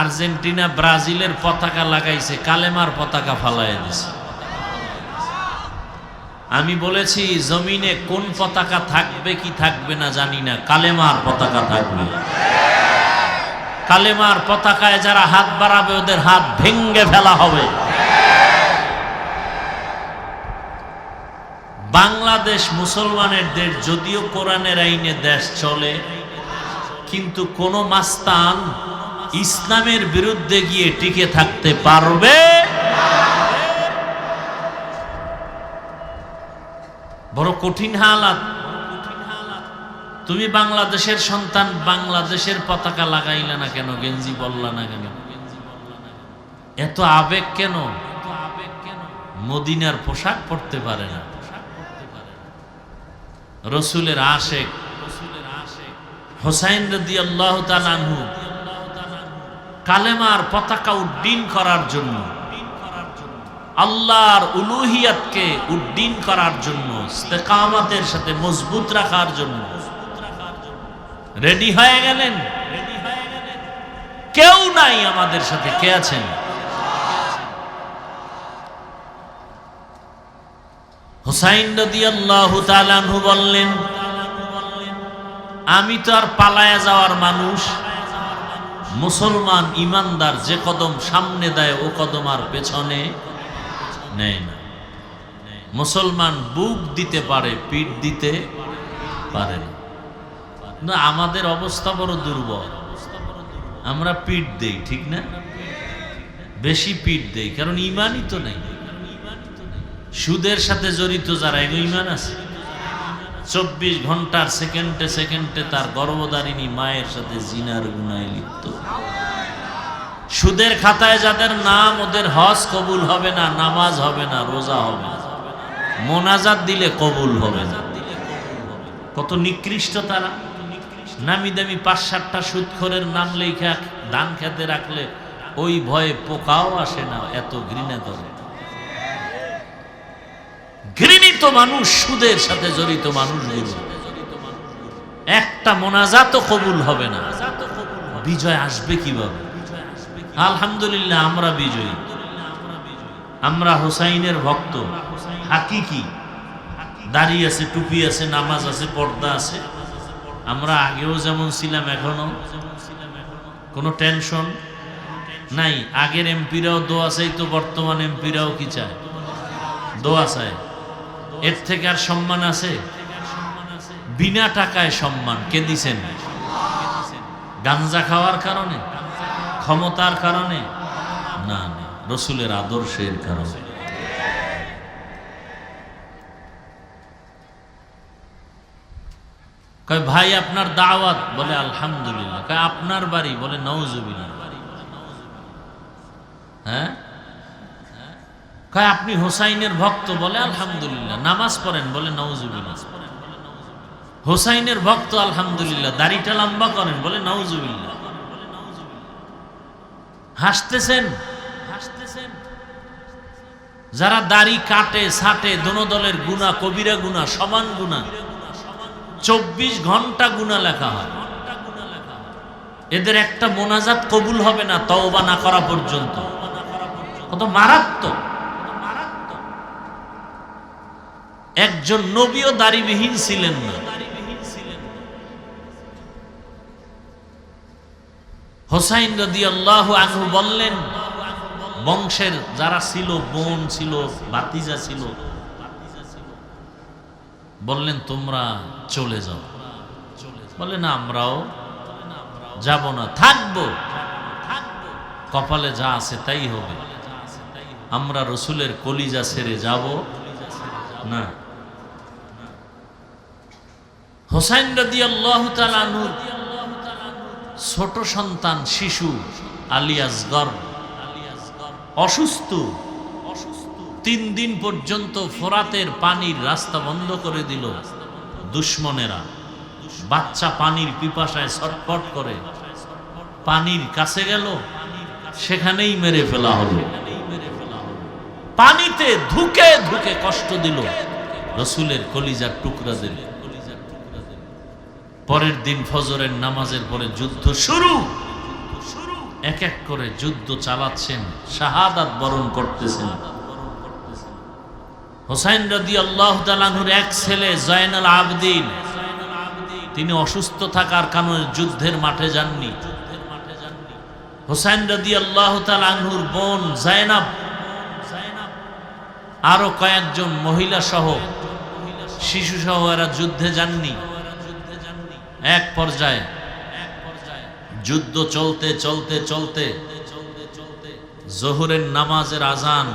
Speaker 1: আর্জেন্টিনা ব্রাজিলের পতাকা লাগাইছে, কালেমার পতাকা ফালাইয়া দিছে। আমি বলেছি জমিনে কোন পতাকা থাকবে কি থাকবে না জানি না, কালেমার পতাকা থাকবে। কালেমার পতাকায় যারা হাত বাড়াবে ওদের হাত ভেঙ্গে ফেলা হবে। বাংলাদেশ মুসলমানের দেশ, যদিও কোরআনের আইনে দেশ চলে, কিন্তু কোন মাস্তান ইসলামের বিরুদ্ধে গিয়ে টিকে থাকতে পারবে? বড় কঠিন হালাত। তুমি বাংলাদেশের সন্তান, বাংলাদেশের পতাকা লাগাইলে না কেন, গেঞ্জি বললা না কেন, এত আবেগ কেন? মদিনার পোশাক পরতে পারে না। রসুলের আশেক হুসাইন রাদিয়াল্লাহু তাআলা আনহু কালেমার পতাকা উড্ডীন করার জন্য, আল্লাহর উলুহিয়াতকে উড্ডীন করার জন্য, ইস্তেকামাতের সাথে মজবুত রাখার জন্য রেডি হয়ে গেলেন। কেউ নাই আমাদের সাথে। কে আছেন? হুসাইন রাদিয়াল্লাহু তাআলা আনহু বললেন, আমি তো আর পালায়া যাওয়ার মানুষ। মুসলমান ইমানদার যে কদম সামনে দেয় ও কদম আর পেছনে নেয় না। মুসলমান বুক দিতে পারে, পিঠ দিতে পারে না। আমাদের অবস্থা বড় দুর্বল। আমরা পিঠ দেই, ঠিক না? বেশি পিঠ দেই, কারণ ইমানই তো নেই। সুদের সাথে জড়িত যারা, এগো ইমান আছে? 24 ঘন্টার সেকেন্ডে সেকেন্ডে তার গর্ভধারিণী মায়ের সাথে জিনার গুনায় লিপ্ত। সুদের খাতায় যাদের নাম, ওদের হজ কবুল হবে না, নামাজ হবে না, রোজা হবে না, মোনাজাত দিলে কবুল হবে না। কত নিকৃষ্ট তারা। নামি দামি 5-7টা সুদখোরের নাম লেখা ধান খেতে রাখলে ওই ভয়ে পোকাও আসে না, এত ঘৃণা করে। ঘৃণিত মানুষ, সুদের সাথে জড়িত মানুষগুলো, একটা মোনাজাতও কবুল হবে না। বিজয় আসবে কিভাবে? আলহামদুলিল্লাহ আমরা বিজয়ী। আমরা হুসাইনের ভক্ত, হাকিকি। দাড়ি আছে, টুপি আছে, নামাজ আছে, পর্দা আছে। আমরা আগেও যেমন ছিলাম এখনো কোনো টেনশন নাই। আগের এমপিরাও দোয়া চাইতো, বর্তমান এমপিরাও কি চায়? দোয়া চায়। এর থেকে আর সম্মান আছে? বিনা টাকায় সম্মান কে দিছেন? গাঞ্জা খাওয়ার কারণে, ক্ষমতার কারণে না, রসুলের আদর্শের কারণে। কয় ভাই আপনার দাওয়াত, বলে আলহামদুলিল্লাহ। কয় আপনার বাড়ি, বলে নাউজুবিল্লাহ। হ্যাঁ? কয় আপনি হুসাইনের ভক্ত, বলে আলহামদুলিল্লাহ। নামাজ পড়েন, বলে নাউজুবিল্লাহ। হুসাইনের ভক্ত আলহামদুলিল্লাহ। দাড়িটা লম্বা করেন, বলে নাউজুবিল্লাহ। হাসতেছেন, হাসতেছেন। যারা দাড়ি কাটে, ছাটে, দোনো দলের গুনাহ, কবিরা গুনাহ, সমান গুনাহ, 24 ঘন্টা গুনাহ লেখা হয়। এদের একটা মোনাজাত কবুল হবে না তওবা না করা পর্যন্ত। কত মারাত্মক। একজন নবীও দাড়িবিহীন ছিলেন না। হোসাইন রাদিয়াল্লাহু আনহু বললেন, বংশের যারা ছিল, বোন ছিল, ভাতিজা ছিল, বললেন তোমরা চলে যাও। বলে না, আমরাও যাব না, থাকবো, কপালে যা আছে তাই হবে, আমরা রসুলের কলিজা ছেড়ে যাব না। হোসাইন রাদিয়াল্লাহু তাআলা আনহু ছোট সন্তান, শিশু আলী আসগর, অসুস্থ। 3 দিন পর্যন্ত ফোরাতের পানির রাস্তা বন্ধ করে দিল দুশমনেরা। বাচ্চা পানির পিপাসায় ছটফট করে, পানির কাছে গেল, সেখানেই মেরে ফেলা হলো। পানিতে ধুকে ধুকে কষ্ট দিল রসুলের কলিজার টুকরাদের। পরের দিন ফজরের নামাজের পরে যুদ্ধ শুরু। এক এক করে যুদ্ধ চালাচ্ছেন, শাহাদাত বরণ করতেছেন। হোসাইন রাদিয়াল্লাহু তাআলা আনহুর এক ছেলে জয়নুল আবেদিন, তিনি অসুস্থ থাকার কারণে যুদ্ধের মাঠে যাননি। হোসাইন রাদিয়াল্লাহু তাআলা আনহুর বোন জায়নাব, আরো কয়েকজন মহিলা সহ, শিশু সহ এরা যুদ্ধে যাননি। এক পর্যায়ে যুদ্ধ চলতে চলতে চলতে জোহরের নামাজের আজান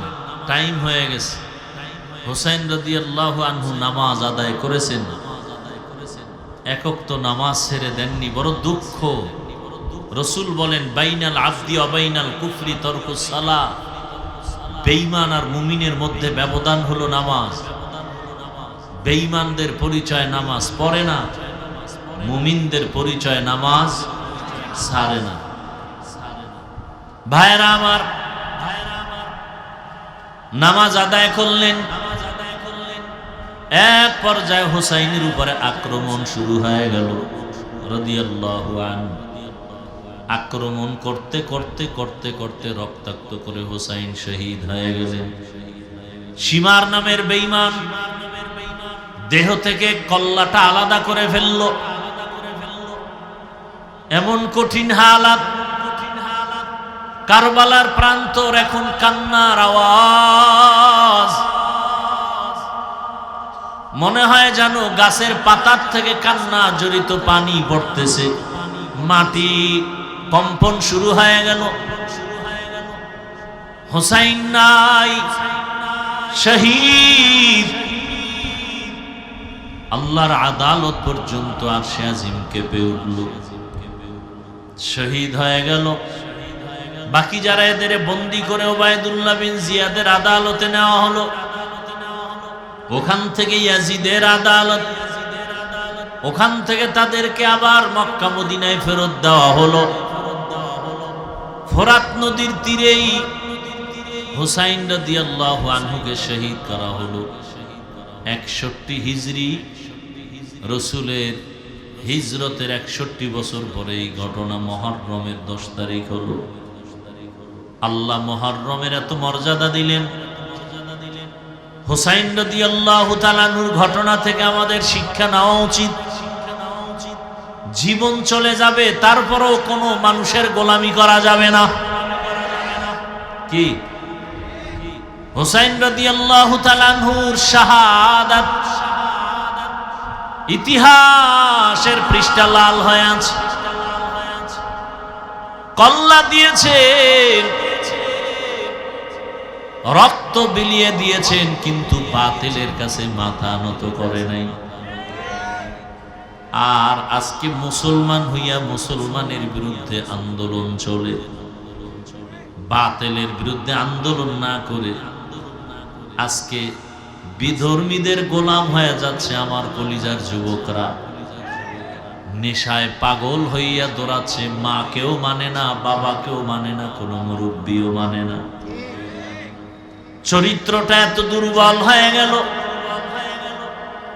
Speaker 1: টাইম হয়ে গেছে। হোসাইন রাদিয়াল্লাহু আনহু নামাজ আদায় করেছেন, একক তো নামাজ ছেড়ে দেননি। বড় দুঃখ। রসুল বলেন, বাইনাল আবদি ওয়া বাইনাল কুফরি তরকুস সালাহ, বেঈমান আর মুমিনের মধ্যে ব্যবধান হলো নামাজ। বেঈমানদের পরিচয় নামাজ পড়ে না, মুমিনদের পরিচয় নামাজ ছাড়ে না। ভাইরা আমার, নামাজ আদায় করলেন। এক পর্যায়ে হোসাইনের উপরে আক্রমণ শুরু হয়ে গেল রাদিয়াল্লাহু আনহু। আক্রমণ করতে করতে করতে করতে রক্তাক্ত করে হোসাইন শহীদ হয়ে গেলেন। সীমার নামের বেঈমান দেহ থেকে কল্লাটা আলাদা করে ফেলল। এমন কঠিন হালাত, কারবালার প্রান্তর এখন কান্নার আওয়াজ। মনে হয় যেন গাছের পাতার থেকে কান্না জড়িত পানি পড়তেছে। মাটি কম্পন শুরু হয়ে গেল। হোসাইন নাই, শহীদ। আল্লাহর আদালত পর্যন্ত আরশে আজিম কেঁপে উঠল, শহীদ হয়ে গেল। বাকি যারা এদের বন্দী করে ওবায়দুল্লাহ বিন জিয়াদের আদালতে নেওয়া হলো। ওখান থেকে ইয়াজিদের আদালত, ওখান থেকে তাদেরকে আবার মক্কা মদিনায় ফেরত দেওয়া হলো। ফোরাত নদীর তীরেই হোসাইন রাদিয়াল্লাহু আনহুকে শহীদ করা হলো। 61 হিজরি, রসুলের হিজরতের 61 বছর পরে এই ঘটনা। মুহররমের 10 তারিখ হলো। আল্লাহ মুহররমের এত মর্যাদা দিলেন। হোসাইন রাদিয়াল্লাহু তাআলা আনহুর ঘটনা থেকে আমাদের শিক্ষা নেওয়া উচিত। জীবন চলে যাবে, তারপরেও কোনো মানুষের গোলামি করা যাবে না। কি হোসাইন রাদিয়াল্লাহু তাআলা আনহুর শাহাদাত ইতিহাসের পৃষ্ঠা লাল হয়ে আছে। কল্লা দিয়েছেন, রক্ত বিলিয়ে দিয়েছেন, কিন্তু বাতিলের কাছে মাথা নত করে নাই। আর আজকে মুসলমান হইয়া মুসলমানের বিরুদ্ধে আন্দোলন চলে, বাতিলের বিরুদ্ধে আন্দোলন না করে আজকে বিধর্মীদের গোলাম হয়ে যাচ্ছে আমার কলিজার যুবকরা। নেশায় পাগল হইয়া দৌড়াচ্ছে, মাকেও মানে না, বাবাকেও মানে না, কোনো মুরব্বিও মানে না। চরিত্রটা এত দুর্বল হয়ে গেল,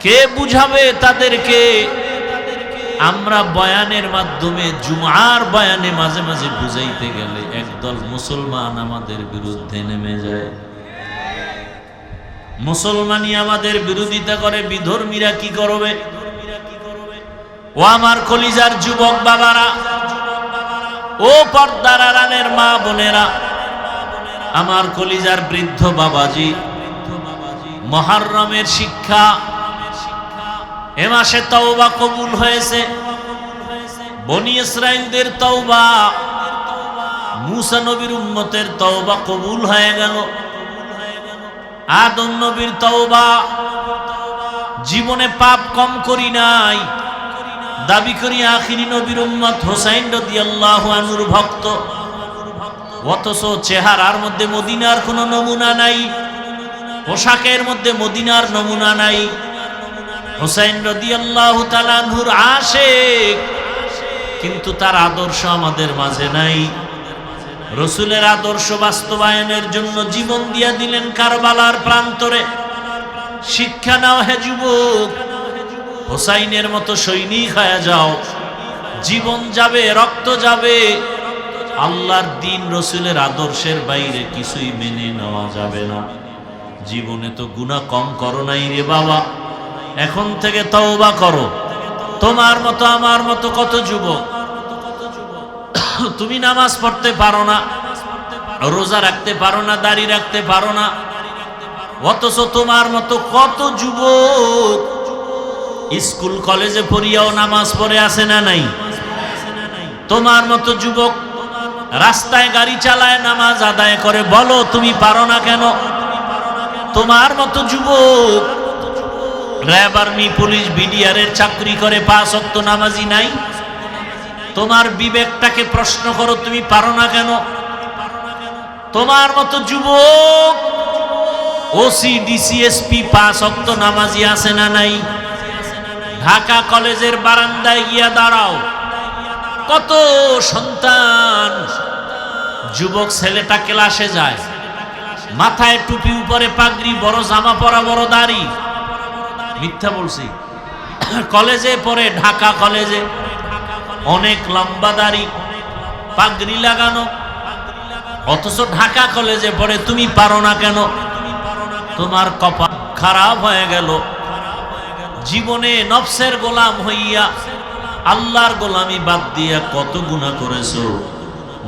Speaker 1: কে বুঝাবে তাদেরকে? আমরা বয়ানের মাধ্যমে, জুমার বয়ানে মাঝে মাঝে বুঝাইতে গেলে একদল মুসলমান আমাদের বিরুদ্ধে নেমে যায়। মুসলমানই আমাদের বিরোধিতা করে, বিধর্মীরা কি করবে? ও আমার কলিজার যুবক বাবারা, ও পর্দার আড়ালের মা বোনেরা, আমার কলিজার বৃদ্ধ বাবাজি, মুহররমের শিক্ষা, এ মাসে তওবা কবুল হয়েছে। বনি ইসরাইলদের তওবা, মুসা নবীর উম্মতের তওবা কবুল হয়ে গেল। আদম নবীর তওবা, জীবনে পাপ কম করি নাই, দাবি করি আখিরি নবীর উম্মত হোসাইন রাদিয়াল্লাহু আনহুর ভক্ত, অথচ চেহারার মধ্যে মদিনার কোনো নমুনা নাই, পোশাকের মধ্যে মদিনার নমুনা নাই। হোসাইন রাদিয়াল্লাহু তাআলা আনহুর আশিক, কিন্তু তার আদর্শ আমাদের মাঝে নাই। রসুলের আদর্শ বাস্তবায়নের জন্য জীবন দিয়া দিলেন কারবালার প্রান্তরে। শিক্ষা নাও হে যুবক, হোসাইনের মতো সৈনিক হয়ে যাও। জীবন যাবে, রক্ত যাবে, আল্লাহর দিন রসুলের আদর্শের বাইরে কিছুই মেনে নেওয়া যাবে না। জীবনে তো গুনাহ কম করো নাই রে বাবা, এখন থেকে তওবা করো। তোমার মতো আমার মতো কত যুবক, তুমি নামাজ পড়তে পারো না, রোজা রাখতে পারো না, দাড়ি রাখতে পারো না, অথচ তোমার মতো কত যুবক স্কুল কলেজে পড়িয়াও নামাজ পড়ে আসে না নাই? তোমার মতো যুবক রাস্তায় গাড়ি চালায়, নামাজ আদায় করে, বলো তুমি পারো না কেন? তোমার মতো যুবক র্যাব, আর্মি, পুলিশ, বিডিআরের চাকরি করে, 5 ওয়াক্ত নামাজি নাই? তোমার বিবেকটাকে প্রশ্ন করো, তুমি পারো না কেন? তোমার মতো যুবক ওসি, ডিসিএসপি, 5 ওয়াক্ত নামাজি আছে না নাই? ঢাকা কলেজের বারান্দায় গিয়া দাঁড়াও, কত সন্তান যুবক ছেলেটা ক্লাসে যায়, মাথায় টুপি, উপরে পাগড়ি, বড় জামা পরা, বড় দাড়ি। মিথ্যা বলছি? কলেজে পড়ে, ঢাকা কলেজে, অনেক লম্বা দাড়ি, পাগড়ি লাগানো, অথচ ঢাকা কলেজে পড়ে। তুমি পারো না কেন? তোমার কপাল খারাপ হয়ে গেল। জীবনে নফসের গোলাম হইয়া আল্লাহর গোলামি বাদ দিয়া কত গুনাহ করেছো।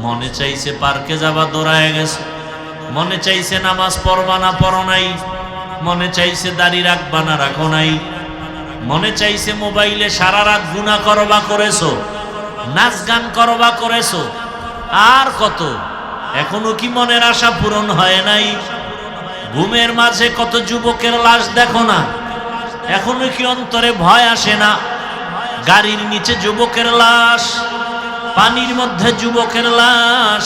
Speaker 1: মনে চাইছে পার্কে যাবা, দৌড়ায় গেছো। মনে চাইছে নামাজ পড়বা না, পড়ো নাই। মনে চাইছে দাড়ি রাখবা না, রাখো নাই। মনে চাইছে মোবাইলে সারা রাত গুনাহ করবা, করেছো। নাচ গান করবা, করেছো। আর কত, এখনো কি মনের আশা পূরণ হয় নাই? ঘুমের মাঝে কত যুবকের লাশ দেখো না, এখনো কি অন্তরে ভয় আসে না? গাড়ির নিচে যুবকের লাশ, পানির মধ্যে যুবকের লাশ,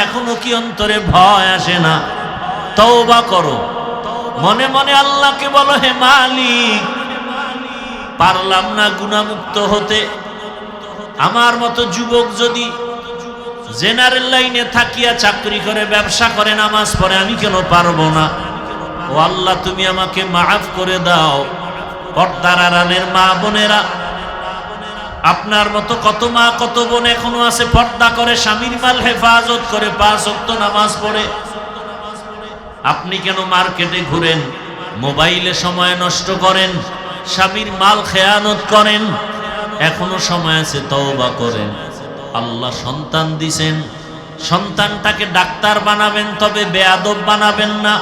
Speaker 1: এখনো কি অন্তরে ভয় আসে না? তওবা করো, মনে মনে আল্লাহকে বলো, হে মালিক, পারলাম না গুনাহমুক্ত হতে। আমার মতো যুবক যদি জেনারেল লাইনে থাকিয়া চাকরি করে, ব্যবসা করে, নামাজ পড়ে, আমি কেন পারবো না? ও আল্লাহ, তুমি আমাকে মাফ করে দাও। পর্দার আড়ালের মা বোনেরা, আপনার মতো কত মা, কত বোন এখনো আছে পর্দা করে, স্বামীর মাল হেফাজত করে, 5 ওয়াক্ত নামাজ পড়ে। আপনি কেন মার্কেটে ঘুরেন, মোবাইলে সময় নষ্ট করেন, স্বামীর মাল খেয়ানত করেন? এখনো সময় আছে, তওবা করেন। আল্লাহ সন্তান দিছেন, সন্তানটাকে ডাক্তার বানাবেন, তবে বেয়াদব বানাবেন না।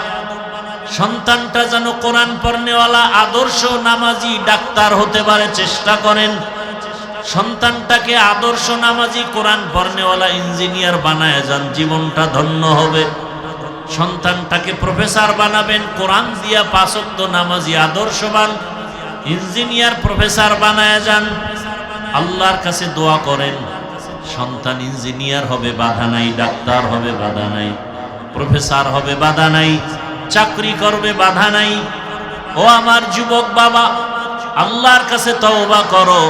Speaker 1: সন্তানটা যেন কোরআন পড়নেওয়ালা, আদর্শ নামাজি ডাক্তার হতে পারে, চেষ্টা করেন। সন্তানটাকে আদর্শ নামাজি, কোরআন পড়নেওয়ালা ইঞ্জিনিয়ার বানায় যান, জীবনটা ধন্য হবে। সন্তানটাকে প্রফেসর বানাবেন, কোরআন দিয়া 5 ওয়াক্ত নামাজি, আদর্শবান ইঞ্জিনিয়ার, প্রফেসর বানায় যান। আল্লাহর কাছে দোয়া করেন, সন্তান ইঞ্জিনিয়ার হবে, বাধা নাই। ডাক্তার হবে, বাধা নাই। প্রফেসর হবে, বাধা নাই। চাকরি করবে, বাধা নাই। ও আমার যুবক বাবা, আল্লাহর কাছে তওবা করো।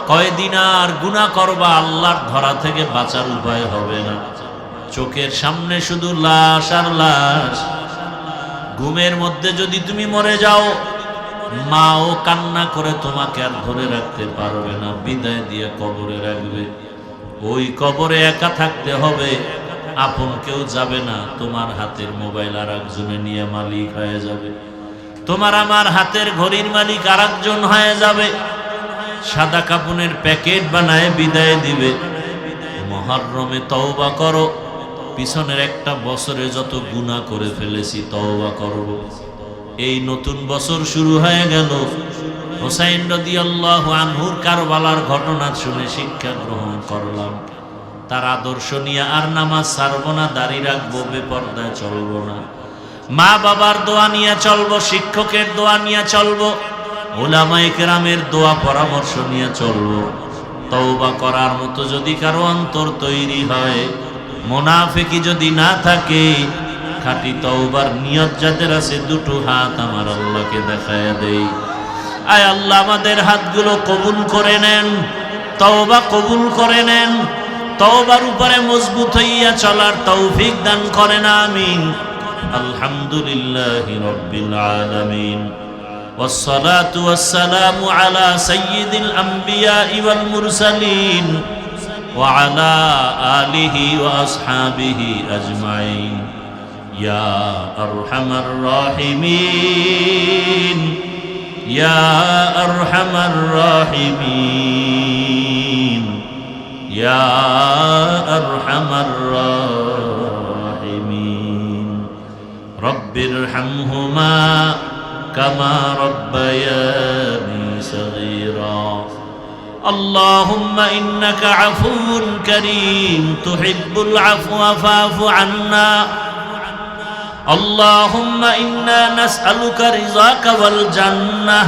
Speaker 1: কয়দিন আর গুনাহ করবা, আল্লাহর ধরা থেকে বাঁচার উপায় হবে না। চোখের সামনে শুধু লাশ আর লাশ। ঘুমের মধ্যে যদি তুমি মরে যাও, মাও কান্না করে তোমাকে আর ধরে রাখতে পারবে না, বিদায় দিয়ে কবরে রাখবে। ওই কবরে একা থাকতে হবে, আপন কেউ যাবে না। তোমার হাতের মোবাইল আর একজনে নিয়ে মালিক হয়ে যাবে। তোমার আমার হাতের ঘড়ির মালিক আর একজন হয়ে যাবে। সাদা কাপড়ের প্যাকেট বানায় বিদায় দিবে। মুহররমে তওবা করো, পিছনের একটা বছরে যত গুনাহ করে ফেলেছি তওবা করব। এই নতুন বছর শুরু হয়ে গেল। হুসাইন রাদিয়াল্লাহু আনহুর কারবালার ঘটনা শুনে শিক্ষা গ্রহণ করলাম। তার আদর্শ নিয়ে আর নামাজ ছাড়বো না, দাড়ি রাখবো, বেপরদায় চলবো না। মা বাবার দোয়া নিয়ে চলবো, শিক্ষকের দোয়া নিয়ে চলবো, উলামায়ে কেরামের দোয়া পরামর্শ নিয়ে চলবো। তওবা করার মতো যদি কারো অন্তর তৈরি হয়, মুনাফিকি যদি না থাকে, খাঁটি তওবার নিয়ত যাদের আছে, দুটো হাত আমার আল্লাহকে দেখায়া দেই। আয় আল্লাহ, আমাদের হাতগুলো কবুল করে নেন, তওবা কবুল করে নেন, তওবার উপরে মজবুত হইয়া চলার তৌফিক দান করেন, আমিন। আলহামদুলিল্লাহি রাব্বিল আলামিন, والصلاة والسلام على سيد الأنبياء والمرسلين وعلى آله وأصحابه أجمعين يا أرحم الراحمين يا أرحم الراحمين يا أرحم الراحمين رب ارحمهما كما ربياني صغيرا اللهم إنك عفو كريم تحب العفو فاعف عنا اللهم إنا نسألك رضاك والجنة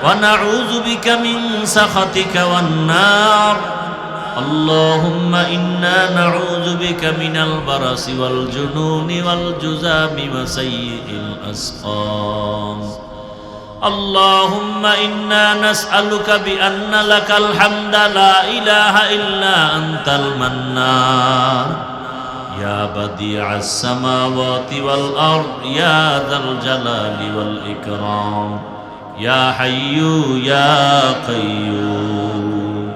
Speaker 1: ونعوذ بك من سخطك والنار اللهم إنا نعوذ بك من البرص والجنون والجذام وسيء الأسقام اللهم إنا نسألك بأن لك الحمد لا إله إلا أنت المنان يا بديع السماوات والأرض يا ذا الجلال والإكرام يا حي يا قيوم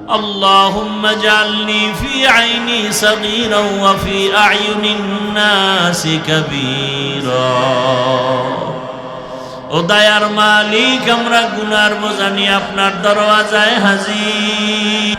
Speaker 1: اللهم اجعلني في عيني صغيرا وفي أعين الناس كبيرا ও দয়ার মালিক, আমরা গুনার বোঝা নিয়ে আপনার দরওয়াজায় হাজির।